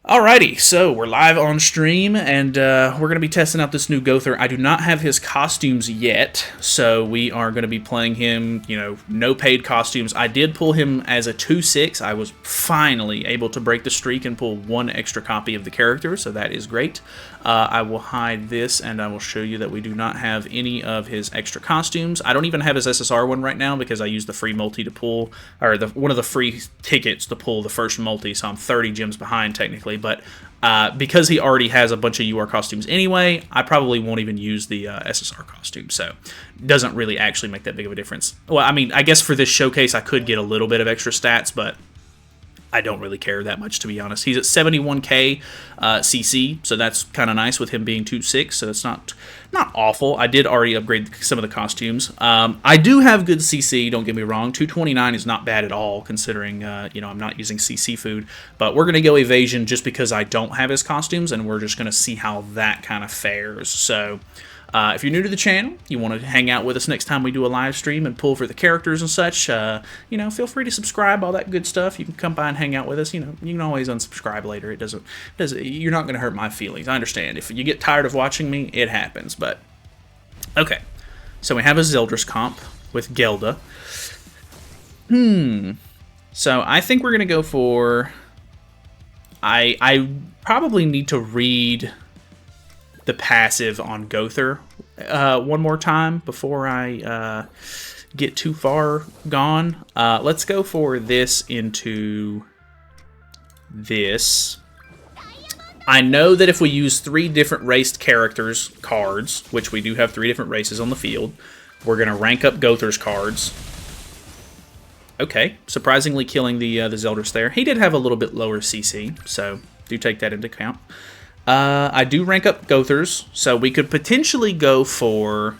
Alrighty, so we're live on stream, and we're going to be testing out this new Gowther. I do not have his costumes yet, so we are going to be playing him, no paid costumes. I did pull him as a 2/6. I was finally able to break the streak and pull one extra copy of the character, so that is great. I will hide this, and I will show you that we do not have any of his extra costumes. I don't even have his SSR one right now because I used the free multi to pull, or one of the free tickets to pull the first multi, so I'm 30 gems behind technically. But because he already has a bunch of UR costumes anyway, I probably won't even use the SSR costume, so it doesn't really actually make that big of a difference. Well, I mean, I guess for this showcase I could get a little bit of extra stats, but I don't really care that much, to be honest. He's at 71k CC, so that's kind of nice with him being 2/6, so it's not awful. I did already upgrade some of the costumes. I do have good CC, don't get me wrong. 229 is not bad at all, considering, I'm not using CC food. But we're going to go evasion just because I don't have his costumes, and we're just going to see how that kind of fares. So if you're new to the channel, you want to hang out with us next time we do a live stream and pull for the characters and such, feel free to subscribe, all that good stuff. You can come by and hang out with us. You can always unsubscribe later. You're not going to hurt my feelings. I understand. If you get tired of watching me, it happens. But okay, so we have a Zeldris comp with Gelda. So I think we're going to go for... I probably need to read the passive on Gowther one more time before I get too far gone. Let's go for this into this. I know that if we use 3 different raced characters cards, which we do have 3 different races on the field, we're going to rank up Gowther's cards. Okay, surprisingly killing the Zeldris there. He did have a little bit lower CC, so do take that into account. I do rank up Gowthers, so we could potentially go for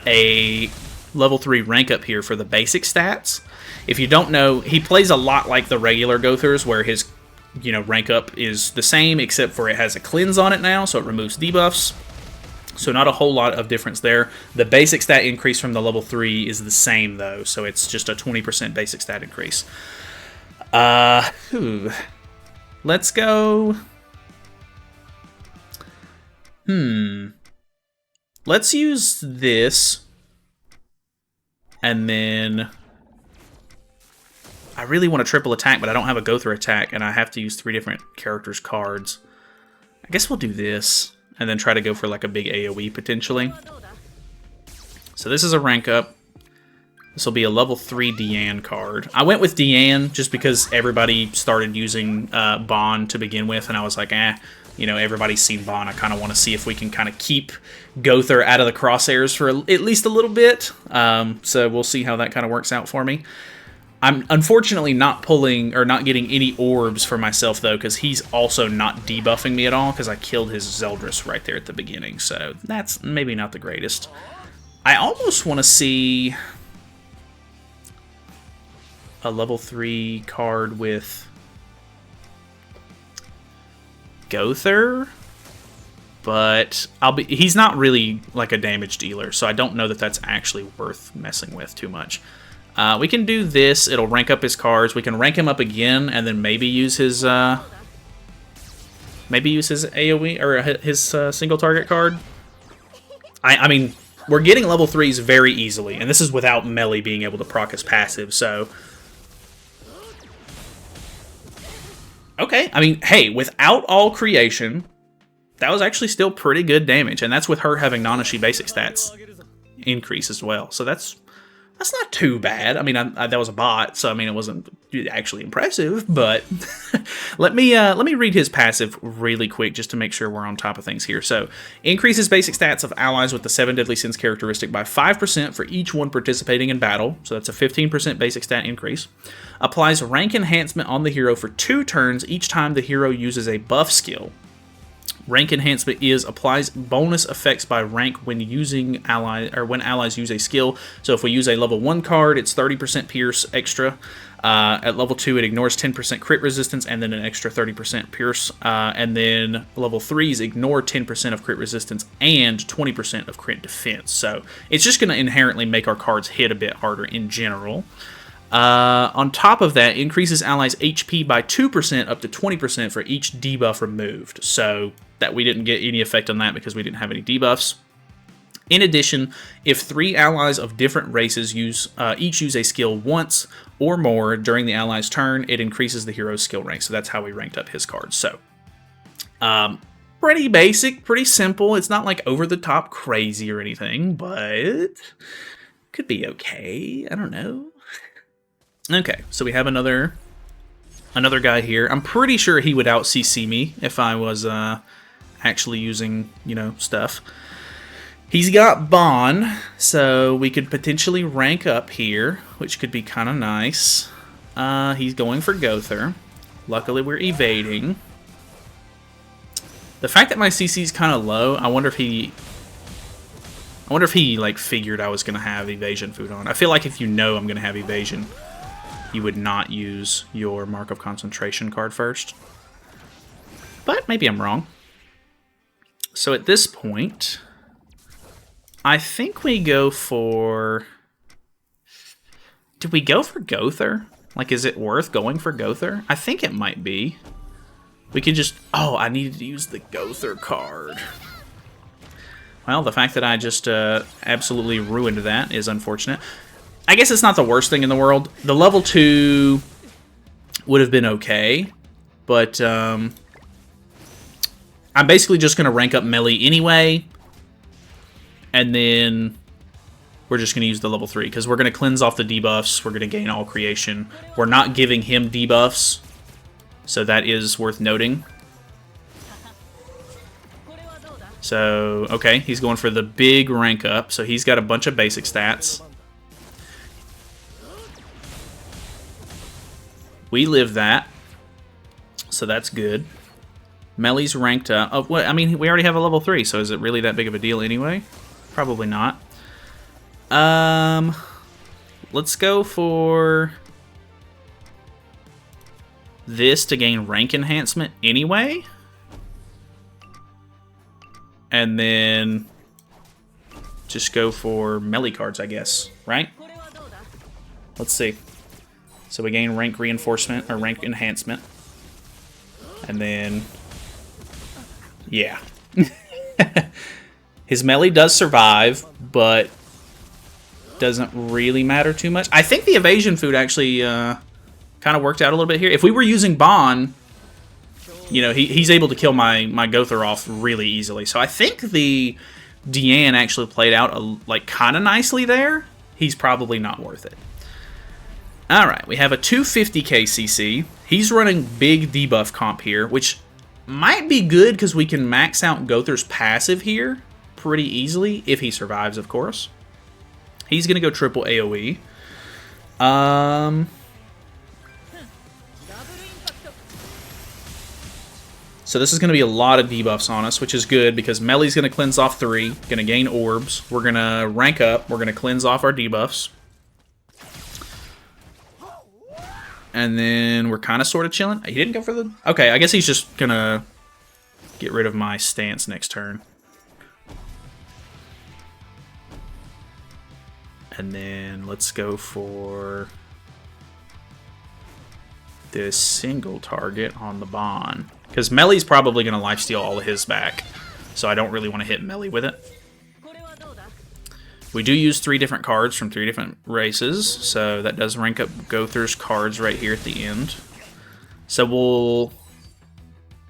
a level 3 rank up here for the basic stats. If you don't know, he plays a lot like the regular Gowthers, where his rank up is the same, except for it has a cleanse on it now, so it removes debuffs. So not a whole lot of difference there. The basic stat increase from the level 3 is the same, though, so it's just a 20% basic stat increase. Let's go... Let's use this, and then I really want a triple attack, but I don't have a Gowther attack, and I have to use 3 different characters' cards. I guess we'll do this, and then try to go for like a big AoE potentially. So this is a rank up. This will be a level 3 Deanne card. I went with Deanne just because everybody started using Bond to begin with, and I was like, everybody's seen Bond. I kind of want to see if we can kind of keep Gowther out of the crosshairs for at least a little bit. So we'll see how that kind of works out for me. I'm unfortunately not pulling or not getting any orbs for myself, though, because he's also not debuffing me at all because I killed his Zeldris right there at the beginning. So that's maybe not the greatest. I almost want to see a level 3 card with Gowther, but he's not really like a damage dealer, so I don't know that that's actually worth messing with too much. We can do this. It'll rank up his cards. We can rank him up again, and then maybe use his AoE or his single target card. I mean, we're getting level 3s very easily, and this is without melee being able to proc his passive. So okay, I mean, hey, without all creation, that was actually still pretty good damage, and that's with her having Nanashi basic stats increase as well. So that's not too bad. I mean, that was a bot, so I mean, it wasn't actually impressive. But let me read his passive really quick just to make sure we're on top of things here. So increases basic stats of allies with the 7 deadly sins characteristic by 5% for each one participating in battle. So that's a 15% basic stat increase. Applies rank enhancement on the hero for 2 turns each time the hero uses a buff skill. Rank enhancement applies bonus effects by rank when using when allies use a skill. So if we use a level 1 card, it's 30% pierce extra. At level 2, it ignores 10% crit resistance and then an extra 30% pierce. And then level 3s ignore 10% of crit resistance and 20% of crit defense. So it's just going to inherently make our cards hit a bit harder in general. On top of that, increases allies' HP by 2% up to 20% for each debuff removed. So that we didn't get any effect on that because we didn't have any debuffs. In addition, if 3 allies of different races each use a skill once or more during the ally's turn, it increases the hero's skill rank. So that's how we ranked up his cards. So, pretty basic, pretty simple. It's not like over the top crazy or anything, but could be okay. I don't know. Okay, so we have another guy here. I'm pretty sure he would out CC me if I was actually using, stuff. He's got Bond, so we could potentially rank up here, which could be kind of nice. He's going for Gowther. Luckily, we're evading. The fact that my CC is kind of low, I wonder if he like figured I was gonna have evasion food on. I feel like if you know I'm gonna have evasion, you would not use your Mark of Concentration card first. But maybe I'm wrong. So at this point, I think we go for... Did we go for Gowther? Like, is it worth going for Gowther? I think it might be. We could just... Oh, I needed to use the Gowther card. Well, the fact that I just absolutely ruined that is unfortunate. I guess it's not the worst thing in the world. The level 2 would have been okay, but I'm basically just going to rank up melee anyway, and then we're just going to use the level 3, because we're going to cleanse off the debuffs, we're going to gain all creation. We're not giving him debuffs, so that is worth noting. So, okay, he's going for the big rank up, so he's got a bunch of basic stats. We live that, so that's good. Melee's ranked up. Oh, well, I mean, we already have a level 3, so is it really that big of a deal anyway? Probably not. Let's go for this to gain rank enhancement anyway. And then just go for melee cards, I guess, right? Let's see. So we gain rank reinforcement, or rank enhancement. And then... yeah. His melee does survive, but doesn't really matter too much. I think the evasion food actually kind of worked out a little bit here. If we were using Bond, he's able to kill my Gowther off really easily. So I think the Deanne actually played out kind of nicely there. He's probably not worth it. Alright, we have a 250k CC. He's running big debuff comp here, which might be good because we can max out Gowther's passive here pretty easily, if he survives, of course. He's going to go triple AoE. So this is going to be a lot of debuffs on us, which is good because Melee's going to cleanse off 3, going to gain orbs. We're going to rank up. We're going to cleanse off our debuffs. And then we're kind of sort of chilling. He didn't go for the... Okay, I guess he's just going to get rid of my stance next turn. And then let's go for this single target on the Bond. Because Melee's probably going to lifesteal all of his back. So I don't really want to hit Melee with it. We do use 3 different cards from 3 different races, so that does rank up Gowther's cards right here at the end. So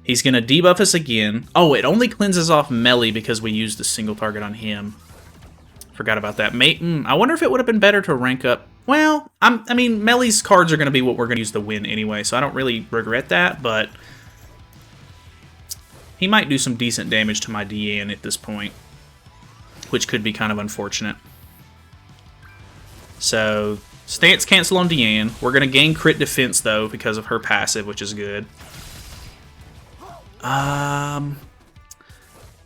he's going to debuff us again. Oh, it only cleanses off Melee because we used the single target on him. Forgot about that. I wonder if it would have been better to rank up... Well, I mean, Melee's cards are going to be what we're going to use to win anyway, so I don't really regret that, but... he might do some decent damage to my Deanne at this point, which could be kind of unfortunate. So, stance cancel on Deanne. We're going to gain crit defense, though, because of her passive, which is good.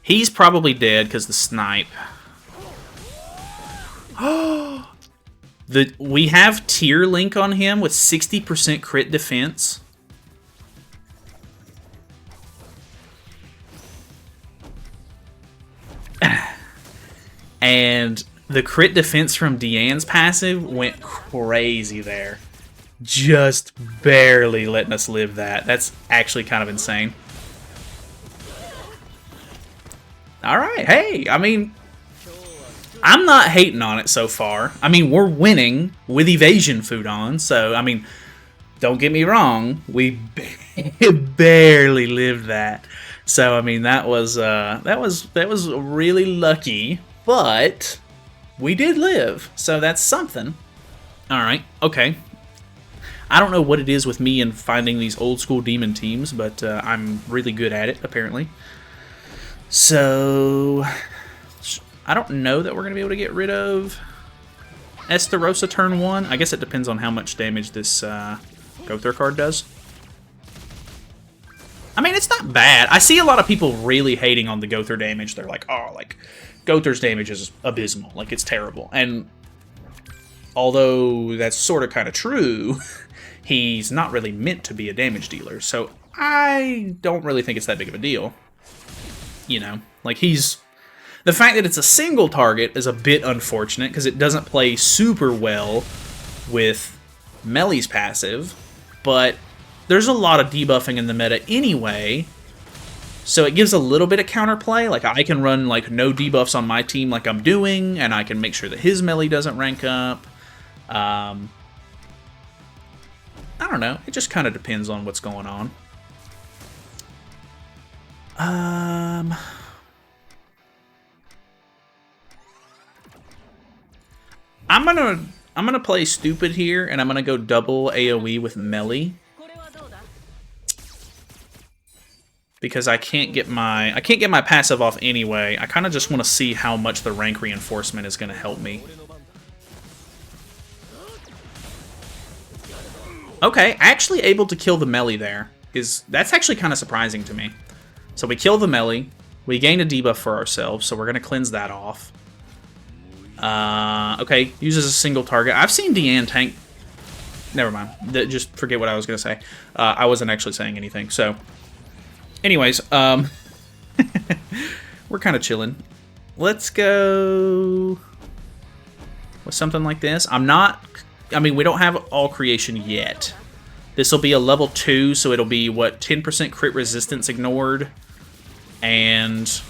He's probably dead because the snipe. We have tier link on him with 60% crit defense. And The crit defense from Deanne's passive went crazy there. Just barely letting us live that. That's actually kind of insane. Alright, hey, I mean, I'm not hating on it so far. I mean, we're winning with evasion food on, so, I mean, don't get me wrong, we barely lived that. So, I mean, that was really lucky, but we did live, so that's something. Alright, okay. I don't know what it is with me and finding these old school demon teams, but I'm really good at it, apparently. So, I don't know that we're going to be able to get rid of Estarossa turn 1. I guess it depends on how much damage this Gowther card does. I mean, it's not bad. I see a lot of people really hating on the Gowther damage. They're like, oh, like, Gowther's damage is abysmal. Like, it's terrible. And although that's sort of kind of true, he's not really meant to be a damage dealer. So I don't really think it's that big of a deal. You know, like the fact that it's a single target is a bit unfortunate because it doesn't play super well with Melly's passive, but there's a lot of debuffing in the meta anyway, so it gives a little bit of counterplay. Like, I can run, like, no debuffs on my team like I'm doing, and I can make sure that his Melly doesn't rank up. I don't know. It just kind of depends on what's going on. I'm gonna play stupid here, and I'm gonna go double AoE with Melly because I can't get my passive off anyway. I kind of just want to see how much the rank reinforcement is gonna help me. Okay, actually able to kill the Melly there that's actually kind of surprising to me. So we kill the Melly, we gain a debuff for ourselves, so we're going to cleanse that off. Okay, uses a single target. I've seen Deanne tank... Never mind, just forget what I was going to say. I wasn't actually saying anything, so... Anyways, we're kind of chilling. Let's go with something like this. I mean, we don't have all creation yet. This will be a level 2, so it'll be, what, 10% crit resistance ignored. And that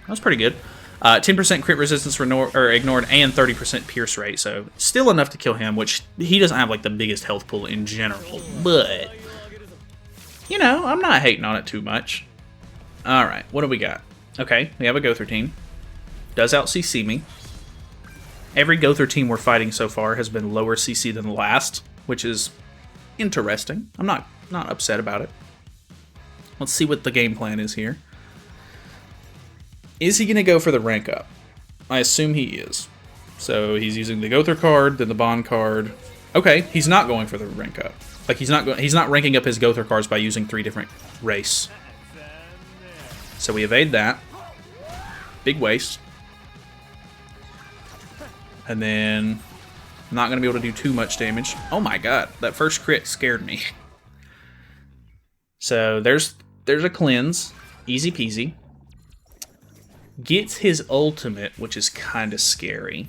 was pretty good. 10% crit resistance ignored and 30% pierce rate, so still enough to kill him, which he doesn't have like the biggest health pool in general, but you know, I'm not hating on it too much. Alright, what do we got? Okay, we have a Gowther team. Does out CC me. Every Gowther team we're fighting so far has been lower CC than the last, which is interesting. I'm not upset about it. Let's see what the game plan is here. Is he going to go for the rank up? I assume he is. So he's using the Gowther card, then the Bond card. Okay, he's not going for the rank up. Like, he's not ranking up his Gowther cards by using 3 different race. So we evade that. Big waste. And then I'm not going to be able to do too much damage. Oh my god, that first crit scared me. So there's a cleanse. Easy peasy. Gets his ultimate, which is kind of scary.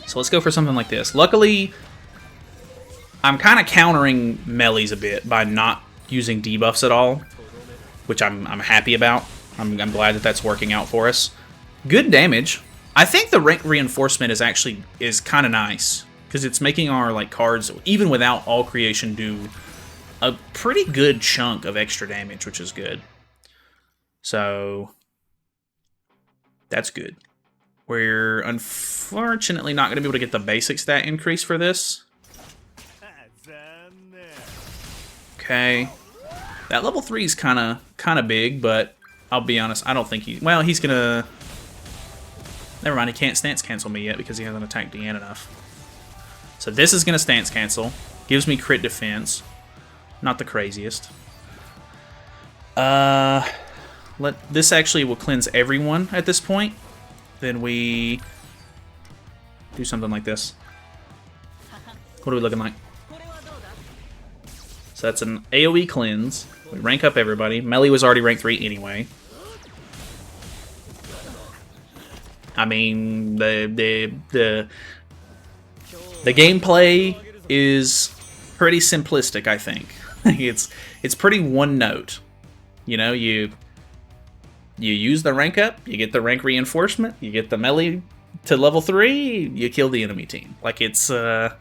So let's go for something like this. Luckily, I'm kind of countering Mellies a bit by not using debuffs at all, which I'm happy about. I'm glad that that's working out for us. Good damage. I think the rank reinforcement is kind of nice because it's making our like cards, even without all creation, do a pretty good chunk of extra damage, which is good. So that's good. We're unfortunately not going to be able to get the basic stat increase for this. Okay. That level 3 is kind of big, but I'll be honest, I don't think well, he's going to... Never mind, he can't stance cancel me yet because he hasn't attacked Deanne enough. So this is going to stance cancel. Gives me crit defense. Not the craziest. This actually will cleanse everyone at this point. Then we do something like this. What are we looking like? So that's an AoE cleanse. We rank up everybody. Melee was already rank 3 anyway. I mean, the gameplay is pretty simplistic, I think. It's pretty one note. You know, you use the rank up, you get the rank reinforcement, you get the melee to level 3, you kill the enemy team. Like, it's I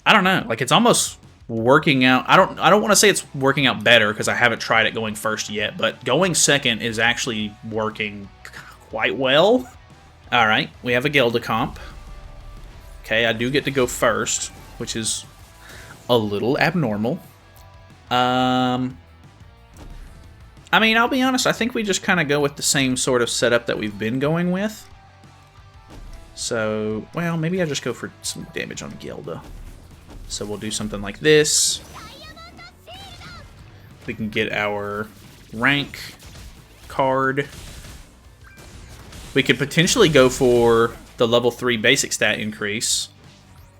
don't know, like, it's almost working out. I don't want to say it's working out better because I haven't tried it going first yet, but going second is actually working quite well. Alright, we have a Gowther comp. Okay, I do get to go first, which is a little abnormal. I mean, I'll be honest, I think we just kind of go with the same sort of setup that we've been going with. So, well, maybe I just go for some damage on Gowther. So we'll do something like this. We can get our rank card. We could potentially go for the level 3 basic stat increase,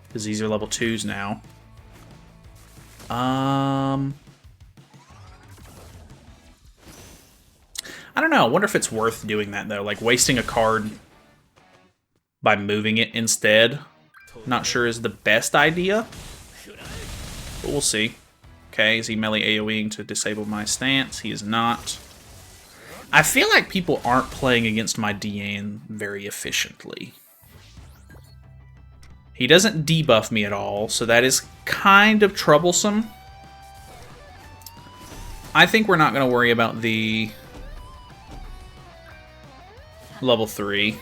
because these are level 2s now. I don't know. I wonder if it's worth doing that, though. Like, wasting a card by moving it instead. Not sure is the best idea. But we'll see. Okay, is he melee AoEing to disable my stance? He is not. I feel like people aren't playing against my Diane very efficiently. He doesn't debuff me at all, so that is kind of troublesome. I think we're not going to worry about the level 3.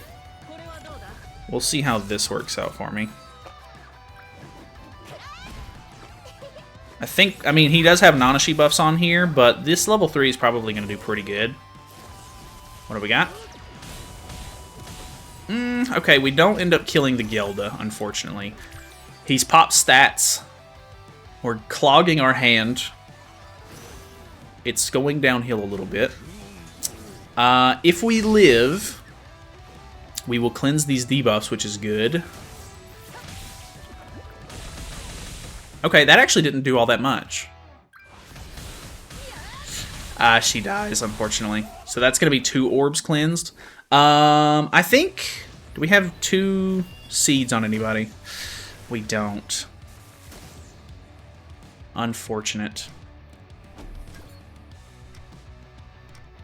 We'll see how this works out for me. I mean, he does have Nanashi buffs on here, but this level 3 is probably going to do pretty good. What do we got? Okay, we don't end up killing the Gowther, unfortunately. He's popped stats. We're clogging our hand. It's going downhill a little bit. If we live, we will cleanse these debuffs, which is good. Okay, that actually didn't do all that much. She dies, unfortunately. So that's going to be 2 orbs cleansed. I think... Do we have 2 seeds on anybody? We don't. Unfortunate.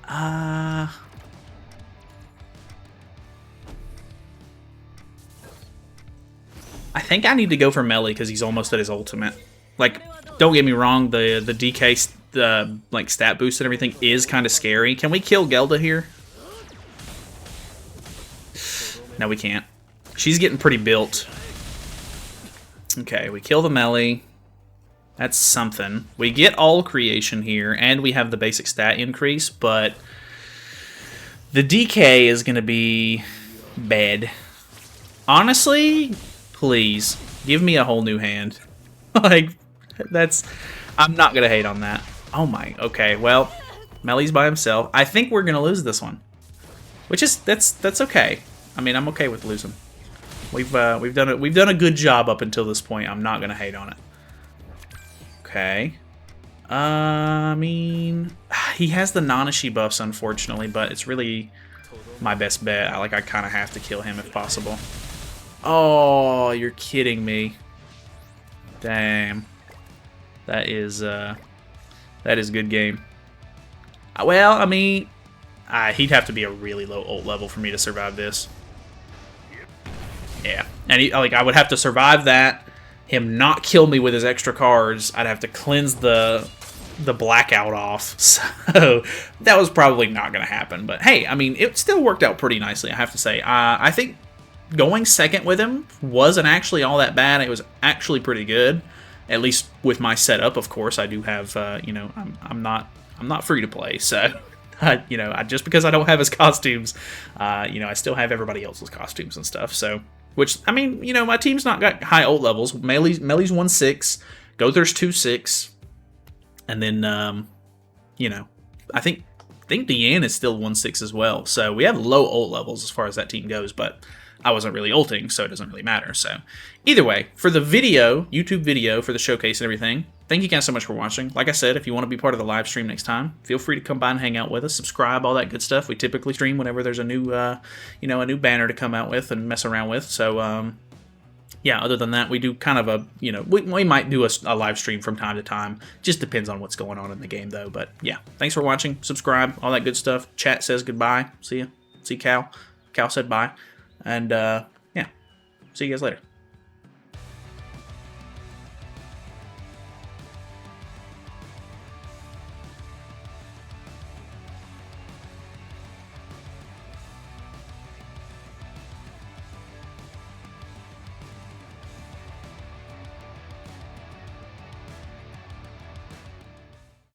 I think I need to go for melee because he's almost at his ultimate. Like, don't get me wrong, the DK, like, stat boost and everything is kind of scary. Can we kill Gowther here? No, we can't. She's getting pretty built. Okay, we kill the melee. That's something. We get all creation here, and we have the basic stat increase, but the DK is going to be bad. Honestly, please, give me a whole new hand. Like, that's... I'm not going to hate on that. Oh my, okay, well, Melee's by himself. I think we're going to lose this one. Which is, that's okay. I mean, I'm okay with losing. We've done a good job up until this point. I'm not going to hate on it. Okay. I mean, he has the Nanashi buffs, unfortunately, but it's really my best bet. I kind of have to kill him if possible. Oh, you're kidding me. Damn. That is good game. Well, I mean, he'd have to be a really low ult level for me to survive this. Yeah, and I would have to survive that, him not kill me with his extra cards. I'd have to cleanse the blackout off. So that was probably not going to happen. But hey, I mean, it still worked out pretty nicely, I have to say. I think going second with him wasn't actually all that bad. It was actually pretty good, at least with my setup. Of course, I do have, you know, I'm not free to play, so. You know, just because I don't have his costumes, you know, I still have everybody else's costumes and stuff. So, which, I mean, you know, my team's not got high ult levels. Melee's 1-6, Gowther's 2-6, and then, you know, I think Diane is still 1-6 as well. So we have low ult levels as far as that team goes, but I wasn't really ulting, so it doesn't really matter. So either way, for the video, YouTube video for the showcase and everything, thank you guys so much for watching. Like I said, if you want to be part of the live stream next time, feel free to come by and hang out with us. Subscribe, all that good stuff. We typically stream whenever there's a new, a new banner to come out with and mess around with. So, yeah, other than that, we do kind of a, we might do a live stream from time to time. Just depends on what's going on in the game, though. But, yeah, thanks for watching. Subscribe, all that good stuff. Chat says goodbye. See ya. See Cal. Cal said bye. And, yeah, see you guys later.